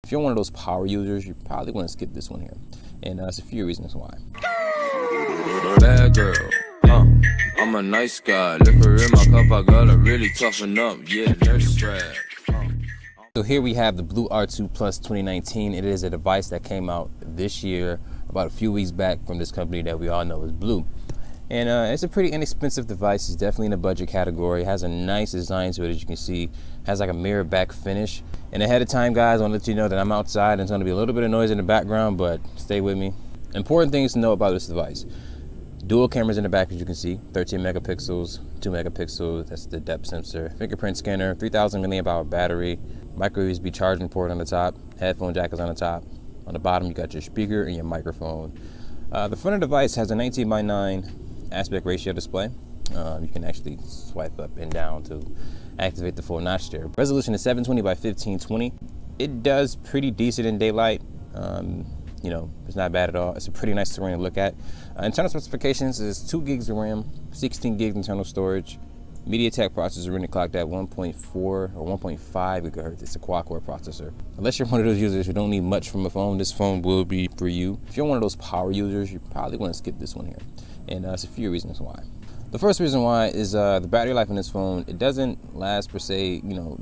If you're one of those power users, you probably want to skip this one here. And there's a few reasons why. Bad girl, I'm a nice guy. Liquor in my cup, I gotta really toughen up. Yeah, nurse strap. So here we have the Blu R2 Plus 2019. It is a device that came out this year, about a few weeks back, from this company that we all know is Blu. And it's a pretty inexpensive device. It's definitely in the budget category. It has a nice design to it, as you can see. It has like a mirror back finish. And ahead of time, guys, I want to let you know that I'm outside and it's going to be a little bit of noise in the background, but stay with me. Important things to know about this device. Dual cameras in the back, as you can see, 13 megapixels, 2 megapixels, that's the depth sensor, fingerprint scanner, 3000 milliamp hour battery, micro USB charging port on the top, headphone jack is on the top. On the bottom, you got your speaker and your microphone. The front of the device has a 19:9 aspect ratio display. You can actually swipe up and down to activate the full notch there. Resolution is 720 by 1520. It does pretty decent in daylight. You know, it's not bad at all. It's a pretty nice screen to look at. Internal specifications is 2 gigs of RAM, 16 gigs internal storage. MediaTek processor running clocked at 1.4 or 1.5 gigahertz. It's a quad-core processor. Unless you're one of those users who don't need much from a phone, this phone will be for you. If you're one of those power users, you probably want to skip this one here. And there's a few reasons why. The first reason why is the battery life on this phone. It doesn't last per se, you know,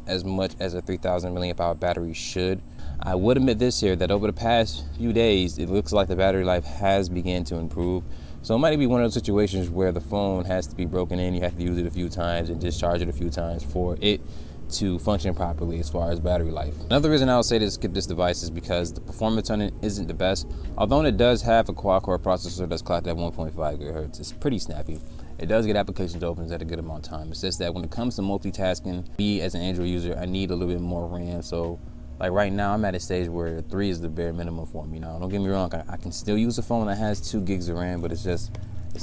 as much as a 3000 milliamp hour battery should. I would admit this here, that over the past few days, it looks like the battery life has begun to improve. So it might be one of those situations where the phone has to be broken in, you have to use it a few times and discharge it a few times for it to function properly as far as battery life. Another reason I would say to skip this device is because the performance on it isn't the best. Although it does have a quad-core processor that's clocked at 1.5 gigahertz, it's pretty snappy. It does get applications open at a good amount of time. It's just that when it comes to multitasking, me as an Android user, I need a little bit more RAM. So like right now, I'm at a stage where 3 is the bare minimum for me. Now, don't get me wrong, I can still use a phone that has 2 gigs of RAM, but it's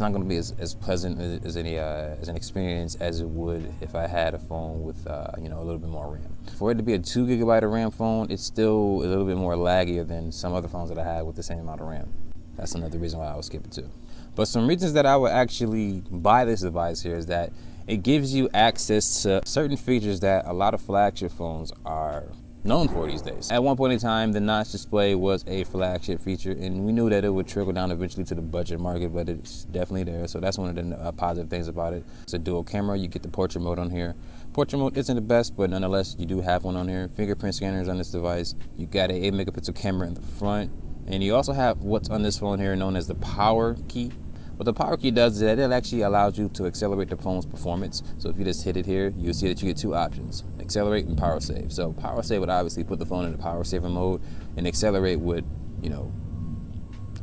not going to be as pleasant as an experience as it would if I had a phone with you know, a little bit more RAM. For it to be a 2 gigabyte of RAM phone, it's still a little bit more laggier than some other phones that I have with the same amount of RAM. That's another reason why I would skip it too. But some reasons that I would actually buy this device here is that it gives you access to certain features that a lot of flagship phones are known for these days. At one point in time, the notch display was a flagship feature, and we knew that it would trickle down eventually to the budget market, but it's definitely there. So that's one of the positive things about it. It's a dual camera. You get the portrait mode on here. Portrait mode isn't the best, but nonetheless, you do have one on here. Fingerprint scanners on this device. You got an 8 megapixel camera in the front, and you also have what's on this phone here known as the power key. What the power key does is that it actually allows you to accelerate the phone's performance. So if you just hit it here, you'll see that you get 2 options, accelerate and power save. So power save would obviously put the phone in the power saver mode, and accelerate would, you know,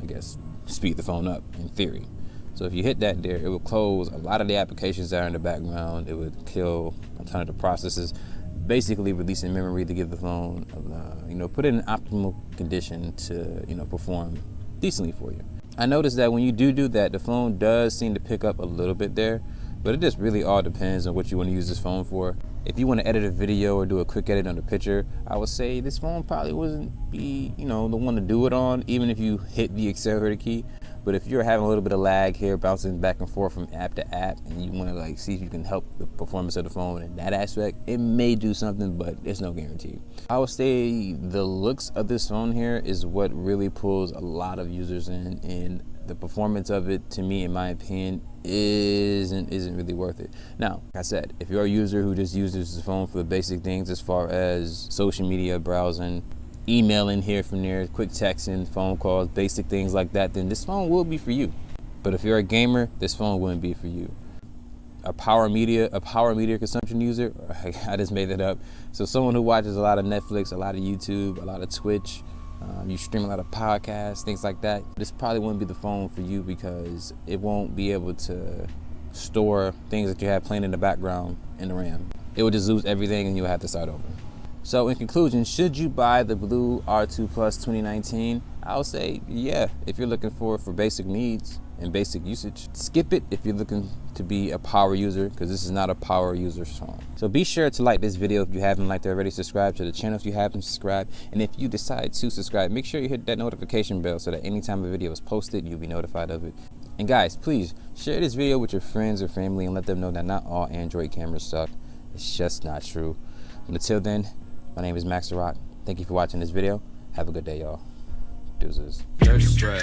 I guess, speed the phone up in theory. So if you hit that there, it will close a lot of the applications that are in the background. It would kill a ton of the processes, basically releasing memory to give the phone, you know, put it in optimal condition to, you know, perform decently for you. I noticed that when you do that, the phone does seem to pick up a little bit there, but it just really all depends on what you want to use this phone for. If you want to edit a video or do a quick edit on the picture, I would say this phone probably wouldn't be, you know, the one to do it on, even if you hit the accelerator key. But if you're having a little bit of lag here, bouncing back and forth from app to app, and you want to like see if you can help the performance of the phone in that aspect, it may do something, but there's no guarantee. I would say the looks of this phone here is what really pulls a lot of users in, and the performance of it, to me, in my opinion, isn't really worth it. Now, like I said, if you're a user who just uses the phone for the basic things as far as social media browsing, emailing here from there, quick texting, phone calls, basic things like that, then this phone will be for you. But if you're a gamer, this phone wouldn't be for you. A power media consumption user, I just made that up. So someone who watches a lot of Netflix, a lot of YouTube, a lot of Twitch, you stream a lot of podcasts, things like that, this probably wouldn't be the phone for you, because it won't be able to store things that you have playing in the background in the RAM. It would just lose everything and you'll have to start over. So in conclusion, should you buy the Blu R2 Plus 2019? I would say, yeah, if you're looking for basic needs and basic usage. Skip it if you're looking to be a power user, because this is not a power user phone. So be sure to like this video if you haven't liked it already. Subscribe to the channel if you haven't subscribed. And if you decide to subscribe, make sure you hit that notification bell so that anytime a video is posted, you'll be notified of it. And guys, please share this video with your friends or family and let them know that not all Android cameras suck. It's just not true. But until then, my name is Max the Rock. Thank you for watching this video. Have a good day, y'all. Deuces. Nurse strap.